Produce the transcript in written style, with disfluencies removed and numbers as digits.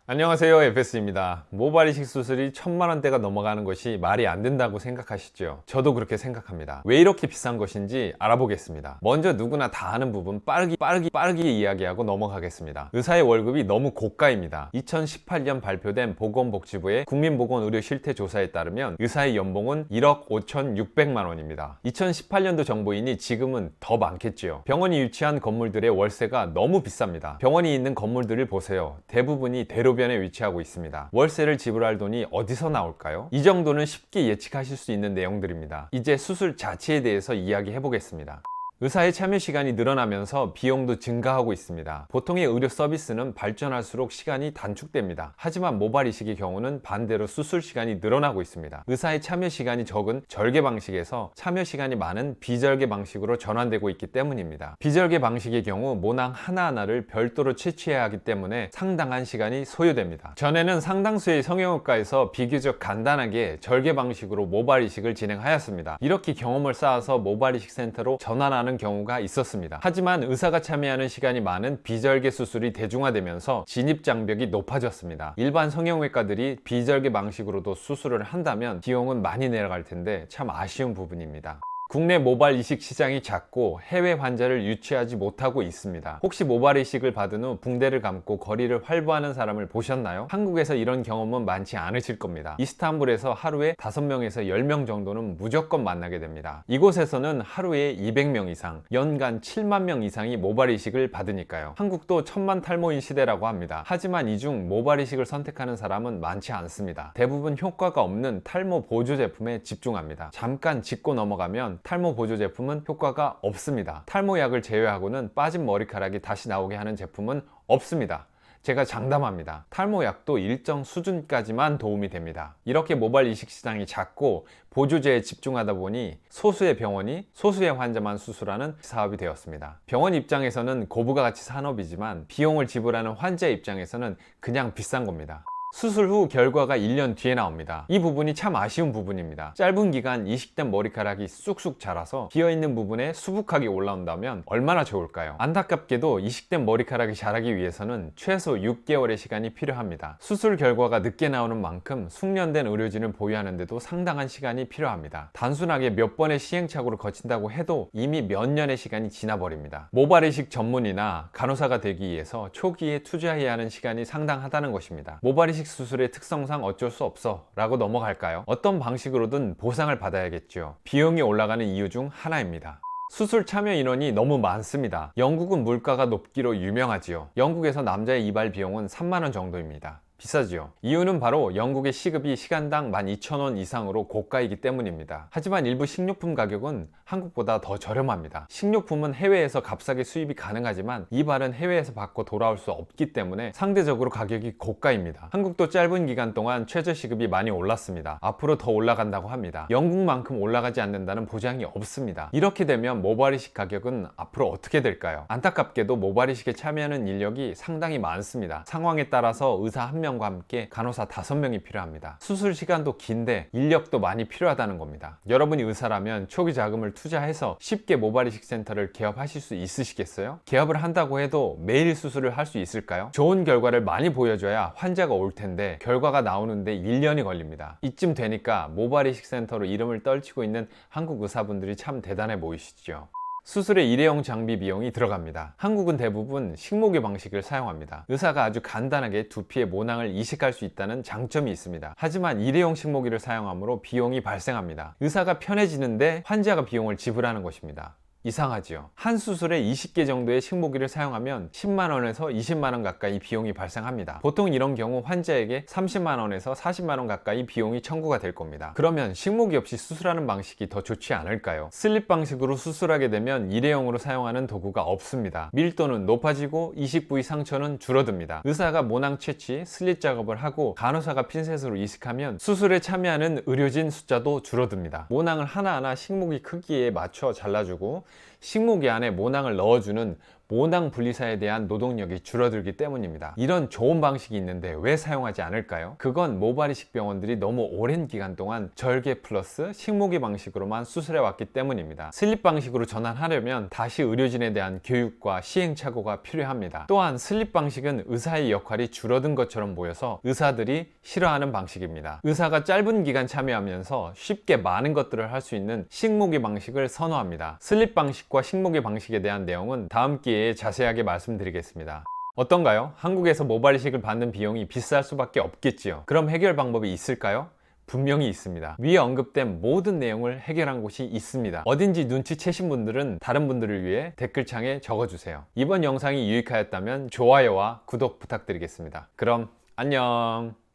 안녕하세요, FS입니다. 모발 이식 수술이 1000만원대가 넘어가는 것이 말이 안 된다고 생각하시죠? 저도 그렇게 생각합니다. 왜 이렇게 비싼 것인지 알아보겠습니다. 먼저 누구나 다 아는 부분 빠르게 이야기하고 넘어가겠습니다. 의사의 월급이 너무 고가입니다. 2018년 발표된 보건복지부의 국민보건의료실태조사에 따르면 의사의 연봉은 1억 5,600만원입니다. 2018년도 정보이니 지금은 더 많겠지요. 병원이 위치한 건물들의 월세가 너무 비쌉니다. 병원이 있는 건물들을 보세요. 대부분이 대로변에 위치하고 있습니다. 월세를 지불할 돈이 어디서 나올까요? 이 정도는 쉽게 예측하실 수 있는 내용들입니다. 이제 수술 자체에 대해서 이야기해 보겠습니다. 의사의 참여 시간이 늘어나면서 비용도 증가하고 있습니다. 보통의 의료 서비스는 발전할수록 시간이 단축됩니다. 하지만 모발 이식의 경우는 반대로 수술 시간이 늘어나고 있습니다. 의사의 참여 시간이 적은 절개 방식에서 참여 시간이 많은 비절개 방식으로 전환되고 있기 때문입니다. 비절개 방식의 경우 모낭 하나하나를 별도로 채취해야 하기 때문에 상당한 시간이 소요됩니다. 전에는 상당수의 성형외과에서 비교적 간단하게 절개 방식으로 모발 이식을 진행하였습니다. 이렇게 경험을 쌓아서 모발 이식 센터로 전환하는 경우가 있었습니다. 하지만 의사가 참여하는 시간이 많은 비절개 수술이 대중화되면서 진입 장벽이 높아졌습니다. 일반 성형외과들이 비절개 방식으로도 수술을 한다면 비용은 많이 내려갈 텐데 참 아쉬운 부분입니다. 국내 모발 이식 시장이 작고 해외 환자를 유치하지 못하고 있습니다. 혹시 모발 이식을 받은 후 붕대를 감고 거리를 활보하는 사람을 보셨나요? 한국에서 이런 경험은 많지 않으실 겁니다. 이스탄불에서 하루에 5명에서 10명 정도는 무조건 만나게 됩니다. 이곳에서는 하루에 200명 이상, 연간 7만 명 이상이 모발 이식을 받으니까요. 한국도 천만 탈모인 시대라고 합니다. 하지만 이 중 모발 이식을 선택하는 사람은 많지 않습니다. 대부분 효과가 없는 탈모 보조 제품에 집중합니다. 잠깐 짚고 넘어가면 탈모 보조 제품은 효과가 없습니다. 탈모약을 제외하고는 빠진 머리카락이 다시 나오게 하는 제품은 없습니다. 제가 장담합니다. 탈모약도 일정 수준까지만 도움이 됩니다. 이렇게 모발 이식 시장이 작고 보조제에 집중하다 보니 소수의 병원이 소수의 환자만 수술하는 사업이 되었습니다. 병원 입장에서는 고부가 가치 산업이지만 비용을 지불하는 환자 입장에서는 그냥 비싼 겁니다. 수술 후 결과가 1년 뒤에 나옵니다. 이 부분이 참 아쉬운 부분입니다. 짧은 기간 이식된 머리카락이 쑥쑥 자라서 비어있는 부분에 수북하게 올라온다면 얼마나 좋을까요? 안타깝게도 이식된 머리카락이 자라기 위해서는 최소 6개월의 시간이 필요합니다. 수술 결과가 늦게 나오는 만큼 숙련된 의료진을 보유하는데도 상당한 시간이 필요합니다. 단순하게 몇 번의 시행착오를 거친다고 해도 이미 몇 년의 시간이 지나버립니다. 모발 이식 전문의나 간호사가 되기 위해서 초기에 투자해야 하는 시간이 상당하다는 것입니다. 모발 이식 수술의 특성상 어쩔 수 없어 라고 넘어갈까요? 어떤 방식으로든 보상을 받아야겠죠. 비용이 올라가는 이유 중 하나입니다. 수술 참여 인원이 너무 많습니다. 영국은 물가가 높기로 유명하지요. 영국에서 남자의 이발 비용은 3만원 정도입니다. 비싸지요. 이유는 바로 영국의 시급이 시간당 12,000원 이상으로 고가이기 때문입니다. 하지만 일부 식료품 가격은 한국보다 더 저렴합니다. 식료품은 해외에서 값싸게 수입이 가능하지만 이발은 해외에서 받고 돌아올 수 없기 때문에 상대적으로 가격이 고가입니다. 한국도 짧은 기간 동안 최저시급이 많이 올랐습니다. 앞으로 더 올라간다고 합니다. 영국만큼 올라가지 않는다는 보장이 없습니다. 이렇게 되면 모발 이식 가격은 앞으로 어떻게 될까요? 안타깝게도 모발 이식에 참여하는 인력이 상당히 많습니다. 상황에 따라서 의사 1명과 함께 간호사 5명이 필요합니다. 수술 시간도 긴데 인력도 많이 필요하다는 겁니다. 여러분이 의사라면 초기 자금을 투자해서 쉽게 모발 이식 센터를 개업하실 수 있으시겠어요? 개업을 한다고 해도 매일 수술을 할 수 있을까요? 좋은 결과를 많이 보여줘야 환자가 올 텐데 결과가 나오는데 1년이 걸립니다. 이쯤 되니까 모발 이식 센터로 이름을 떨치고 있는 한국 의사분들이 참 대단해 보이시죠? 수술의 일회용 장비 비용이 들어갑니다. 한국은 대부분 식모기 방식을 사용합니다. 의사가 아주 간단하게 두피의 모낭을 이식할 수 있다는 장점이 있습니다. 하지만 일회용 식모기를 사용함으로 비용이 발생합니다. 의사가 편해지는데 환자가 비용을 지불하는 것입니다. 이상하지요. 한 수술에 20개 정도의 식모기를 사용하면 10만원에서 20만원 가까이 비용이 발생합니다. 보통 이런 경우 환자에게 30만원에서 40만원 가까이 비용이 청구가 될 겁니다. 그러면 식모기 없이 수술하는 방식이 더 좋지 않을까요? 슬립 방식으로 수술하게 되면 일회용으로 사용하는 도구가 없습니다. 밀도는 높아지고 이식 부위 상처는 줄어듭니다. 의사가 모낭 채취, 슬립 작업을 하고 간호사가 핀셋으로 이식하면 수술에 참여하는 의료진 숫자도 줄어듭니다. 모낭을 하나하나 식모기 크기에 맞춰 잘라주고 식목이 안에 모낭을 넣어주는 모낭 분리사에 대한 노동력이 줄어들기 때문입니다. 이런 좋은 방식이 있는데 왜 사용하지 않을까요? 그건 모발이식 병원들이 너무 오랜 기간 동안 절개 플러스 식모기 방식으로만 수술해 왔기 때문입니다. 슬립 방식으로 전환하려면 다시 의료진에 대한 교육과 시행착오가 필요합니다. 또한 슬립 방식은 의사의 역할이 줄어든 것처럼 보여서 의사들이 싫어하는 방식입니다. 의사가 짧은 기간 참여하면서 쉽게 많은 것들을 할 수 있는 식모기 방식을 선호합니다. 슬립 방식과 식모기 방식에 대한 내용은 다음 기회에 자세하게 말씀드리겠습니다. 어떤가요? 한국에서 모발 이식을 받는 비용이 비쌀 수밖에 없겠지요. 그럼 해결 방법이 있을까요? 분명히 있습니다. 위에 언급된 모든 내용을 해결한 곳이 있습니다. 어딘지 눈치채신 분들은 다른 분들을 위해 댓글창에 적어주세요. 이번 영상이 유익하였다면 좋아요와 구독 부탁드리겠습니다. 그럼 안녕.